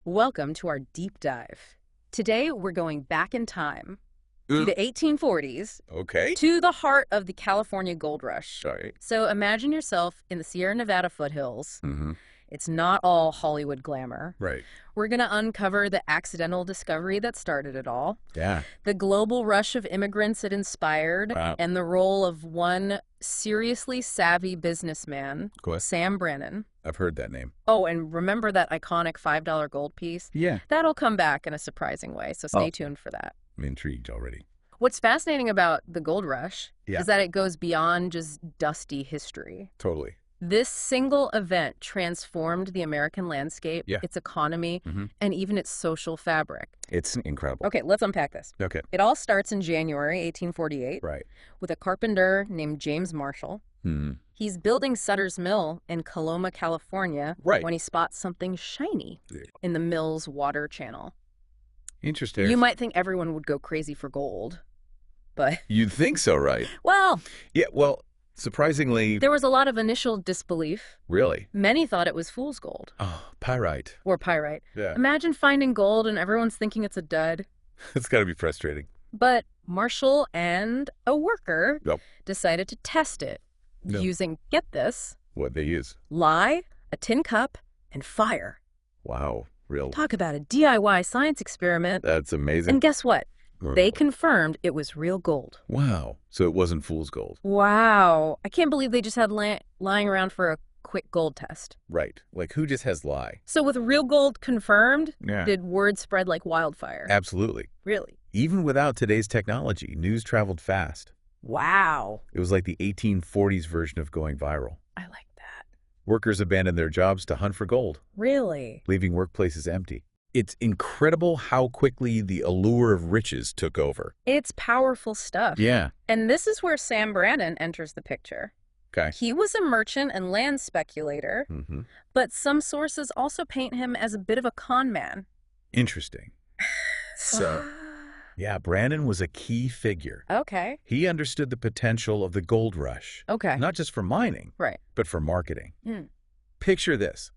Welcome to our deep dive. Today, we're going back in time to the 1840s, Okay. to the heart of the California gold rush. All right. So imagine yourself in the Sierra Nevada foothills. Mm-hmm. It's not all Hollywood glamour. Right. We're going to uncover the accidental discovery that started it all, Yeah. the global rush of immigrants it inspired, Wow. and the role of one seriously savvy businessman, Go ahead. Sam Brannan. I've heard that name. Oh, and remember that iconic $5 gold piece? Yeah. That'll come back in a surprising way, so stay Oh. tuned for that. I'm intrigued already. What's fascinating about the gold rush Yeah. is that it goes beyond just dusty history. Totally. This single event transformed the American landscape, Yeah. its economy, Mhm. and even its social fabric. It's incredible. Okay, let's unpack this. Okay. It all starts in January 1848 Right. with a carpenter named James Marshall. Hmm. He's building Sutter's Mill in Coloma, California, Right. when he spots something shiny in the mill's water channel. Interesting. You might think everyone would go crazy for gold, but, You'd think so, right? well, Yeah. Well, surprisingly, there was a lot of initial disbelief. really. Many thought it was fool's gold Oh, pyrite. or pyrite. Yeah. Imagine finding gold and everyone's thinking it's a dud. It's got to be frustrating. But Marshall and a worker Yep. decided to test it Yep. using, get this, What they use. lye, a tin cup, and fire. Wow. Real. Talk about a DIY science experiment. That's amazing. And guess what? They confirmed it was real gold. Wow. So it wasn't fool's gold. Wow. I can't believe they just had lying around for a quick gold test. Right. Like, who just has lie? So with real gold confirmed, Yeah. did word spread like wildfire? Absolutely. Really? Even without today's technology, news traveled fast. Wow. It was like the 1840s version of going viral. I like that. Workers abandoned their jobs to hunt for gold, Really? leaving workplaces empty. It's incredible how quickly the allure of riches took over. It's powerful stuff. Yeah. And this is where Sam Brannan enters the picture. Okay. He was a merchant and land speculator, Mm-hmm. but some sources also paint him as a bit of a con man. Interesting. So, yeah, Brandon was a key figure. Okay. He understood the potential of the gold rush, Okay. not just for mining, Right. but for marketing. Hmm. Picture this.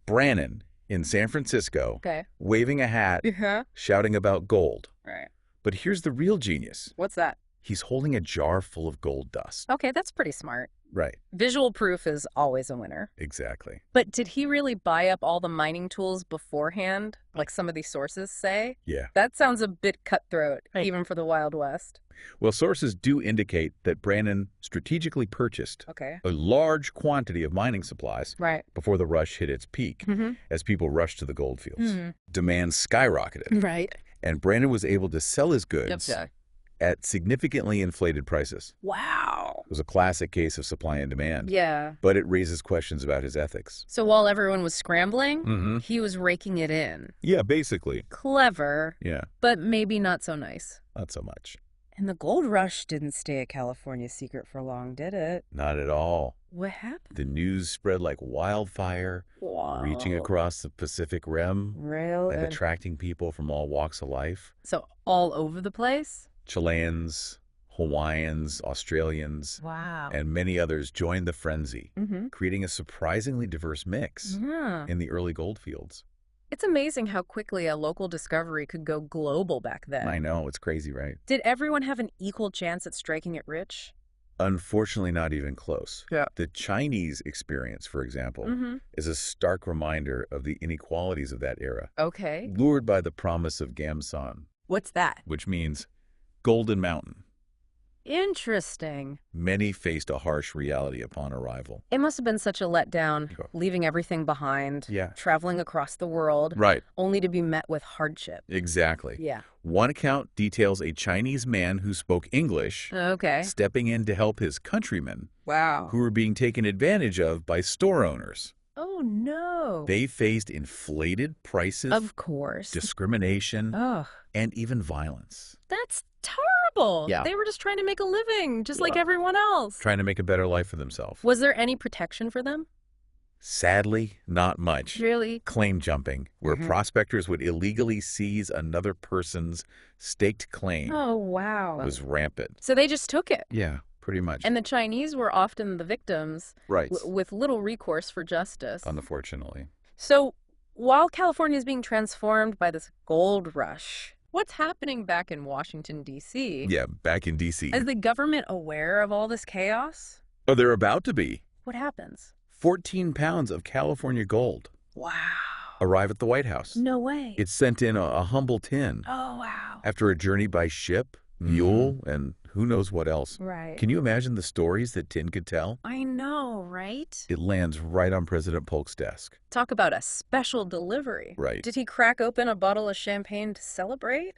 Brannon in San Francisco, Okay. waving a hat, Uh-huh. shouting about gold. Right. But here's the real genius. What's that? He's holding a jar full of gold dust. Okay, that's pretty smart. Right. Visual proof is always a winner. Exactly. But did he really buy up all the mining tools beforehand, like some of these sources say? Yeah. That sounds a bit cutthroat, Right. even for the Wild West. Well, sources do indicate that Brannon strategically purchased Okay. a large quantity of mining supplies Right. before the rush hit its peak, Mm-hmm. as people rushed to the gold fields. Demand skyrocketed, Right. and Brannon was able to sell his goods at significantly inflated prices. Wow. It was a classic case of supply and demand, Yeah. but it raises questions about his ethics. So while everyone was scrambling, Mm-hmm. he was raking it in. Yeah, basically. Clever, Yeah, but maybe not so nice. not so much. And the gold rush didn't stay a California secret for long, did it? Not at all. What happened? The news spread like wildfire, Wow. reaching across the Pacific Rim Really? and attracting people from all walks of life. So all over the place? Chileans, Hawaiians, Australians, Wow. and many others joined the frenzy, Mm-hmm. creating a surprisingly diverse mix Yeah. in the early gold fields. It's amazing how quickly a local discovery could go global back then. I know, it's crazy, right? Did everyone have an equal chance at striking it rich? Unfortunately, not even close. Yeah. The Chinese experience, for example, Mm-hmm. is a stark reminder of the inequalities of that era. Okay. Lured by the promise of Gamsan, What's that? which means Golden Mountain, Interesting. many faced a harsh reality upon arrival. It must have been such a letdown, Go. leaving everything behind, Yeah. traveling across the world, Right, only to be met with hardship. exactly. Yeah. One account details a Chinese man who spoke English Okay. stepping in to help his countrymen Wow. who were being taken advantage of by store owners. Oh, no. They faced inflated prices, Of course. discrimination, Ugh. and even violence. That's terrible. Yeah. They were just trying to make a living, just like Yeah. everyone else. Trying to make a better life for themselves. Was there any protection for them? Sadly, not much. Really? Claim jumping, where Mhm. prospectors would illegally seize another person's staked claim, Oh, wow. was rampant. So they just took it. Yeah, pretty much. And the Chinese were often the victims Right, with little recourse for justice. unfortunately. So while California is being transformed by this gold rush, what's happening back in Washington, D.C.? Yeah, back in D.C. Is the government aware of all this chaos? Oh, they're about to be. What happens? 14 pounds of California gold Wow. arrive at the White House. No way. It's sent in a humble tin Oh, wow. after a journey by ship, mule, and who knows what else. Right. Can you imagine the stories that tin could tell? I know, right? It lands right on President Polk's desk. Talk about a special delivery. Right. Did he crack open a bottle of champagne to celebrate?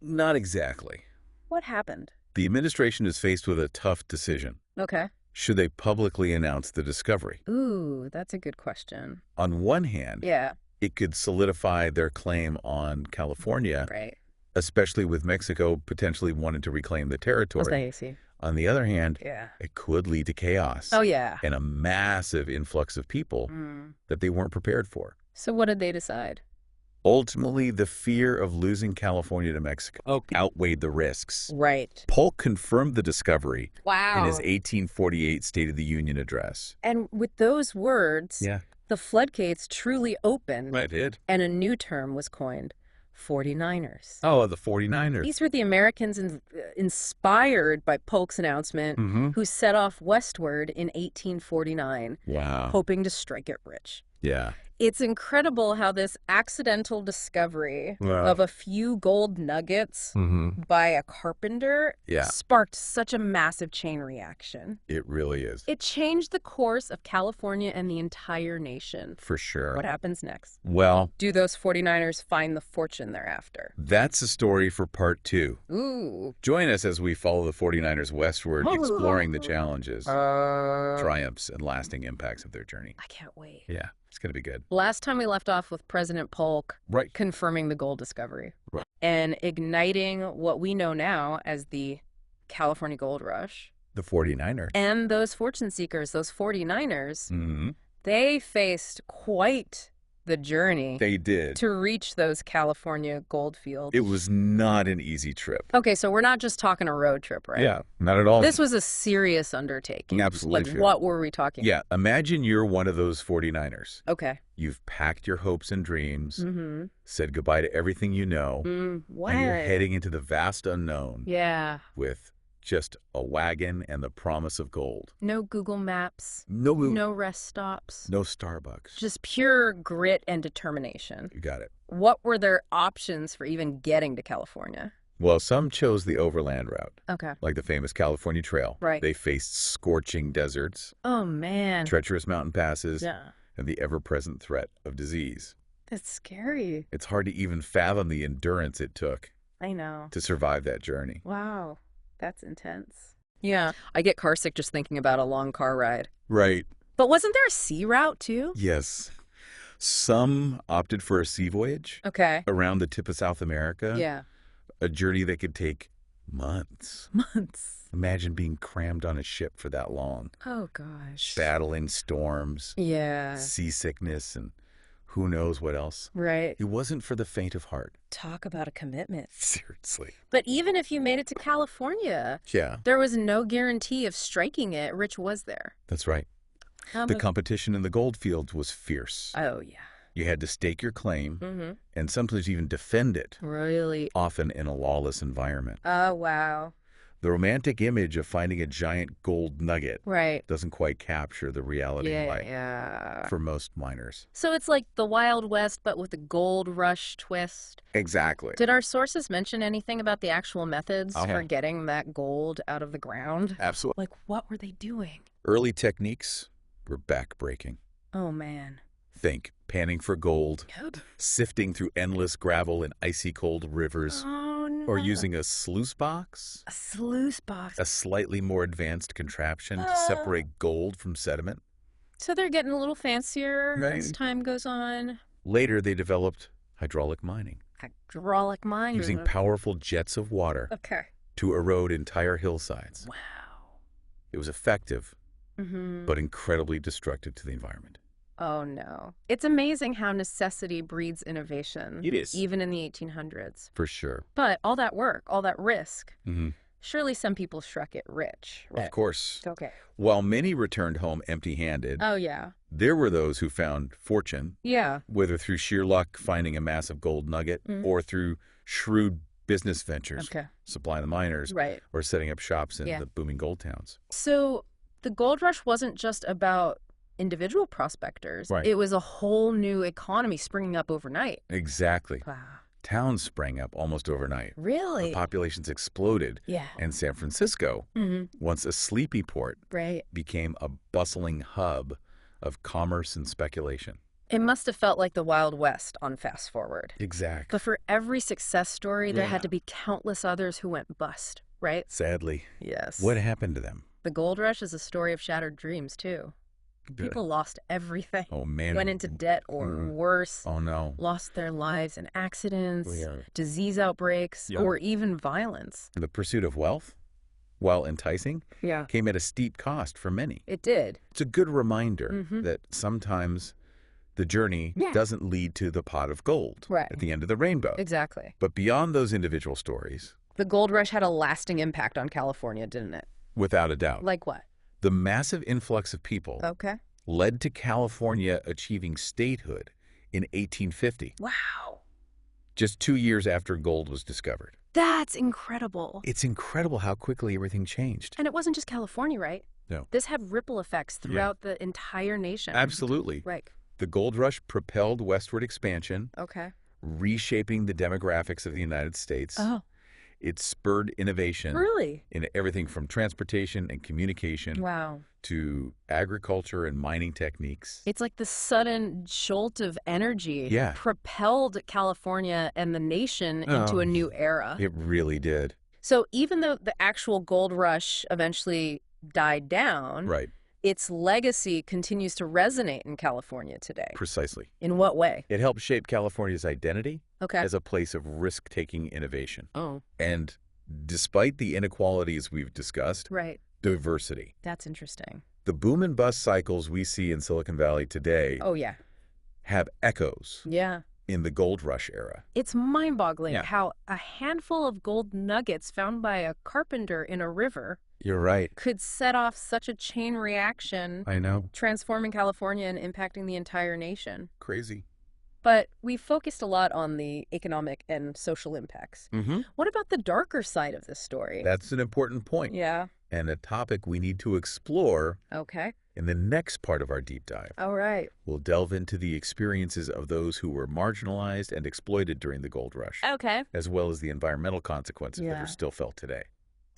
Not exactly. What happened? The administration is faced with a tough decision. Okay. Should they publicly announce the discovery? Ooh, that's a good question. On one hand, Yeah. it could solidify their claim on California, Right. especially with Mexico potentially wanting to reclaim the territory. I see. On the other hand, Yeah. it could lead to chaos Oh, yeah. and a massive influx of people that they weren't prepared for. So what did they decide? Ultimately, the fear of losing California to Mexico outweighed the risks. Right. Polk confirmed the discovery Wow. in his 1848 State of the Union address. And with those words, Yeah, the floodgates truly opened, I did. and a new term was coined, 49ers. Oh, the 49ers. These were the Americans inspired by Polk's announcement who set off westward in 1849, Wow. hoping to strike it rich. Yeah. It's incredible how this accidental discovery Wow. of a few gold nuggets by a carpenter Yeah. sparked such a massive chain reaction. It really is. It changed the course of California and the entire nation. For sure. What happens next? Well, Do those 49ers find the fortune thereafter? that's a story for part 2. Ooh. Join us as we follow the 49ers westward, exploring the challenges, triumphs, and lasting impacts of their journey. I can't wait. Yeah, it's going to be good. Last time we left off with President Polk Right. confirming the gold discovery Right. and igniting what we know now as the California Gold Rush. The 49ers. And those fortune seekers, those 49ers, Mm-hmm. they faced quite the journey They did. to reach those California gold fields. It was not an easy trip. Okay, so we're not just talking a road trip, right? Yeah, not at all. This was a serious undertaking. Absolutely. Like, what were we talking Yeah, imagine you're one of those 49ers. Okay. You've packed your hopes and dreams, Mm-hmm. said goodbye to everything you know, What? and you're heading into the vast unknown Yeah. with just a wagon and the promise of gold. No Google Maps. No rest stops. No Starbucks. Just pure grit and determination. You got it. What were their options for even getting to California? Well, some chose the overland route, Okay. like the famous California Trail. Right. They faced scorching deserts, Oh, man. treacherous mountain passes, Yeah. and the ever-present threat of disease. That's scary. It's hard to even fathom the endurance it took I know. to survive that journey. Wow. That's intense. Yeah. I get carsick just thinking about a long car ride. Right. But wasn't there a sea route, too? Yes. Some opted for a sea voyage Okay. around the tip of South America. Yeah. A journey that could take months. Months. Imagine being crammed on a ship for that long. Oh, gosh. Battling storms, Yeah. seasickness, and who knows what else. Right. It wasn't for the faint of heart. Talk about a commitment. Seriously. But even if you made it to California, Yeah, there was no guarantee of striking it. Rich was there. that's right. How The much- competition in the gold fields was fierce. Oh, yeah. You had to stake your claim Mm-hmm. and sometimes even defend it, Really? often in a lawless environment. Oh, wow. The romantic image of finding a giant gold nugget Right. doesn't quite capture the reality of life Yeah. for most miners. So it's like the Wild West, but with a gold rush twist. Exactly. Did our sources mention anything about the actual methods Oh, for yeah. getting that gold out of the ground? Absolutely. Like, what were they doing? Early techniques were backbreaking. Oh, man. Think panning for gold, Nope. sifting through endless gravel in icy cold rivers, Oh, no. or using a sluice box, a sluice box. a slightly more advanced contraption to separate gold from sediment. So they're getting a little fancier Right. as time goes on. Later, they developed hydraulic mining, Hydraulic mining. using powerful jets of water Okay. to erode entire hillsides. Wow. It was effective, Mm-hmm. but incredibly destructive to the environment. Oh, no. It's amazing how necessity breeds innovation. It is. Even in the 1800s. For sure. But all that work, all that risk, Mm-hmm. Surely some people struck it rich, right? Of course. Okay. While many returned home empty-handed, Oh, yeah. there were those who found fortune, Yeah. whether through sheer luck finding a massive gold nugget or through shrewd business ventures, supplying the miners, Right. or setting up shops in the booming gold towns. So the gold rush wasn't just about individual prospectors. Right. It was a whole new economy springing up overnight. Exactly. Wow. Towns sprang up almost overnight. Really? The populations exploded. Yeah. And San Francisco, once a sleepy port, Right. became a bustling hub of commerce and speculation. It must have felt like the Wild West on Fast Forward. Exactly. But for every success story, there had to be countless others who went bust, right? Sadly. Yes. What happened to them? The gold rush is a story of shattered dreams, too. People lost everything. Oh, man. Went into debt or worse. Oh, no. Lost their lives in accidents, disease outbreaks, or even violence. The pursuit of wealth, while enticing, came at a steep cost for many. It did. It's a good reminder that sometimes the journey doesn't lead to the pot of gold at the end of the rainbow. Exactly. But beyond those individual stories, the gold rush had a lasting impact on California, didn't it? Without a doubt. Like what? The massive influx of people led to California achieving statehood in 1850. Wow. Just 2 years after gold was discovered. That's incredible. It's incredible how quickly everything changed. And it wasn't just California, right? No. This had ripple effects throughout the entire nation. Absolutely. Right. The gold rush propelled westward expansion, reshaping the demographics of the United States. Oh. It spurred innovation in everything from transportation and communication to agriculture and mining techniques. It's like the sudden jolt of energy propelled California and the nation into a new era. It really did. So even though the actual gold rush eventually died down, its legacy continues to resonate in California today. Precisely. In what way? It helped shape California's identity as a place of risk-taking innovation. Oh. And despite the inequalities we've discussed, diversity. That's interesting. The boom and bust cycles we see in Silicon Valley today have echoes in the gold rush era. It's mind-boggling how a handful of gold nuggets found by a carpenter in a river You're right. could set off such a chain reaction. I know. Transforming California and impacting the entire nation. Crazy. But we focused a lot on the economic and social impacts. What about the darker side of this story? That's an important point. Yeah. And a topic we need to explore in the next part of our deep dive. All right. We'll delve into the experiences of those who were marginalized and exploited during the gold rush. Okay. As well as the environmental consequences that are still felt today.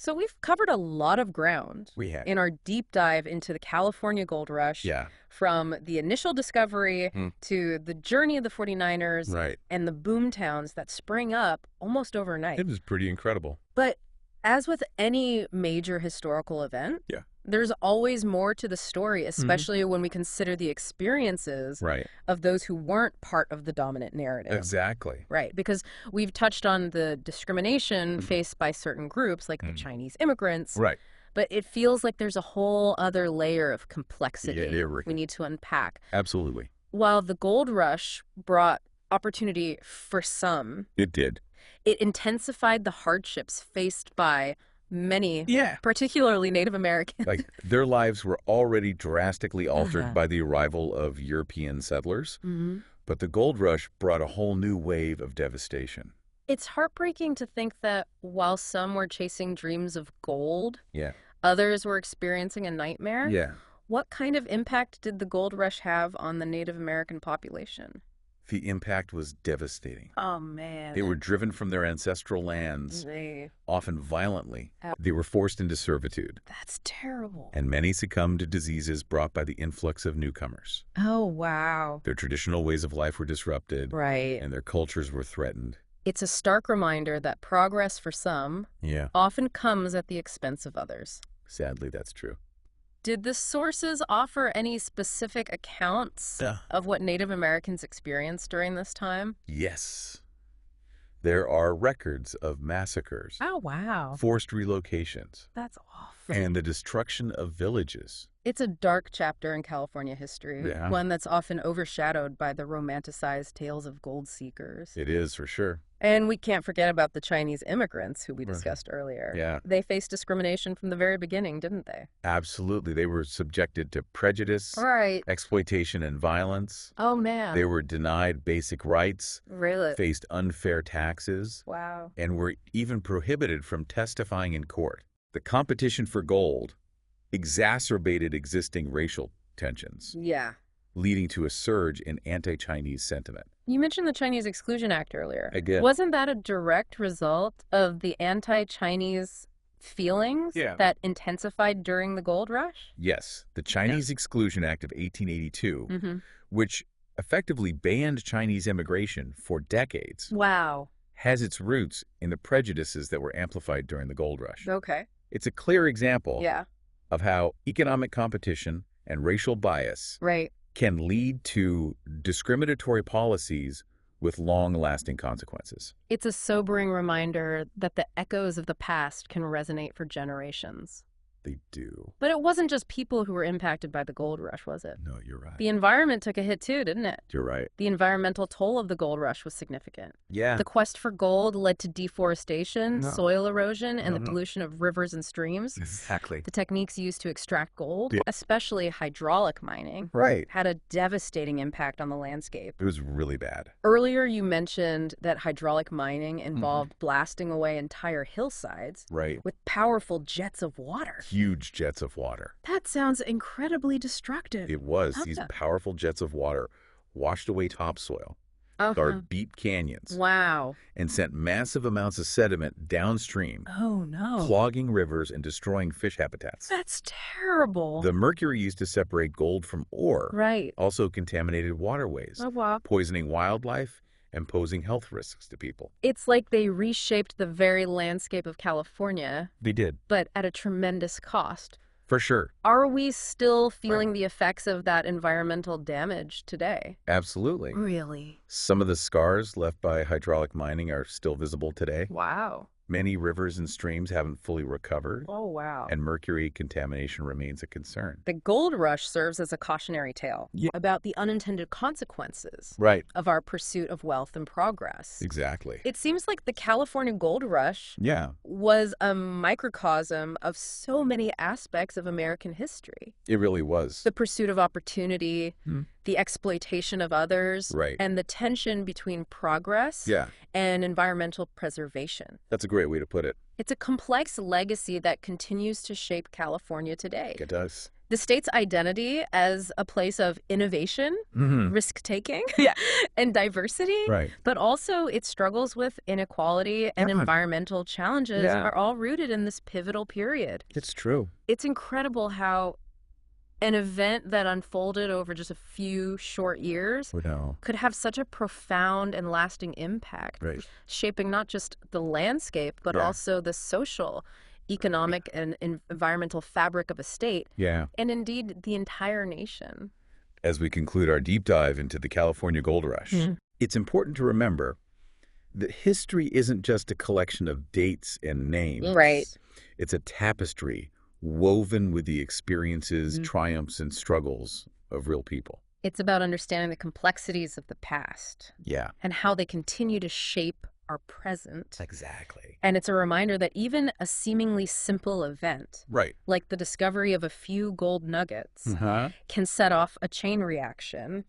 So we've covered a lot of ground in our deep dive into the California gold rush, from the initial discovery to the journey of the 49ers and the boom towns that sprang up almost overnight. It was pretty incredible. But as with any major historical event, there's always more to the story, especially when we consider the experiences of those who weren't part of the dominant narrative. Exactly. Right, because we've touched on the discrimination faced by certain groups, like the Chinese immigrants. Right. But it feels like there's a whole other layer of complexity we need to unpack. Absolutely. While the gold rush brought opportunity for some, it did. It intensified the hardships faced by many, particularly Native Americans. Like, their lives were already drastically altered by the arrival of European settlers, but the gold rush brought a whole new wave of devastation. It's heartbreaking to think that while some were chasing dreams of gold, others were experiencing a nightmare. What kind of impact did the gold rush have on the Native American population? The impact was devastating. Oh, man. They were driven from their ancestral lands, often violently. They were forced into servitude. That's terrible. And many succumbed to diseases brought by the influx of newcomers. Oh, wow. Their traditional ways of life were disrupted. And their cultures were threatened. It's a stark reminder that progress for some often comes at the expense of others. Sadly, that's true. Did the sources offer any specific accounts of what Native Americans experienced during this time? Yes. There are records of massacres. Oh, wow. Forced relocations. That's awful. And the destruction of villages. It's a dark chapter in California history, one that's often overshadowed by the romanticized tales of gold seekers. It is, for sure. And we can't forget about the Chinese immigrants who we discussed earlier. Yeah. They faced discrimination from the very beginning, didn't they? Absolutely. They were subjected to prejudice, exploitation, and violence. Oh, man. They were denied basic rights, really? Faced unfair taxes, wow, and were even prohibited from testifying in court. The competition for gold exacerbated existing racial tensions. Yeah. Leading to a surge in anti-Chinese sentiment. You mentioned the Chinese Exclusion Act earlier. I did. Wasn't that a direct result of the anti-Chinese feelings that intensified during the gold rush? Yes. The Chinese Exclusion Act of 1882, which effectively banned Chinese immigration for decades, has its roots in the prejudices that were amplified during the gold rush. Okay. It's a clear example of how economic competition and racial bias can lead to discriminatory policies with long-lasting consequences. It's a sobering reminder that the echoes of the past can resonate for generations. They do. But it wasn't just people who were impacted by the gold rush, was it? No, you're right. The environment took a hit too, didn't it? You're right. The environmental toll of the gold rush was significant. Yeah. The quest for gold led to deforestation, soil erosion, and the pollution of rivers and streams. Exactly. The techniques used to extract gold, especially hydraulic mining, had a devastating impact on the landscape. It was really bad. Earlier, you mentioned that hydraulic mining involved blasting away entire hillsides with powerful jets of water. Huge jets of water. That sounds incredibly destructive. It was. These powerful jets of water washed away topsoil, scarred deep canyons. Wow. And sent massive amounts of sediment downstream. Oh, no. Clogging rivers and destroying fish habitats. That's terrible. The mercury used to separate gold from ore also contaminated waterways, poisoning wildlife and posing health risks to people. It's like they reshaped the very landscape of California. They did. But at a tremendous cost. For sure. Are we still feeling the effects of that environmental damage today? Absolutely. Really? Some of the scars left by hydraulic mining are still visible today. Wow. Many rivers and streams haven't fully recovered. Oh, wow. And mercury contamination remains a concern. The gold rush serves as a cautionary tale about the unintended consequences of our pursuit of wealth and progress. Exactly. It seems like the California gold rush was a microcosm of so many aspects of American history. It really was. The pursuit of opportunity, the exploitation of others, and the tension between progress and environmental preservation. That's a great way to put it. It's a complex legacy that continues to shape California today. It does. The state's identity as a place of innovation, risk-taking, and diversity, but also its struggles with inequality and environmental challenges are all rooted in this pivotal period. It's true. It's incredible how an event that unfolded over just a few short years could have such a profound and lasting impact, shaping not just the landscape, but also the social, economic, and environmental fabric of a state, and indeed the entire nation. As we conclude our deep dive into the California gold rush, it's important to remember that history isn't just a collection of dates and names. It's a tapestry woven with the experiences, triumphs, and struggles of real people. It's about understanding the complexities of the past. And how they continue to shape our present. Exactly. And it's a reminder that even a seemingly simple event, like the discovery of a few gold nuggets, can set off a chain reaction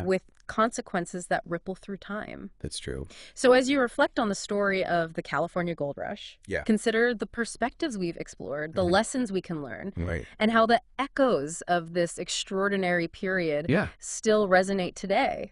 with consequences that ripple through time. That's true. So as you reflect on the story of the California gold rush, consider the perspectives we've explored, the lessons we can learn, and how the echoes of this extraordinary period still resonate today.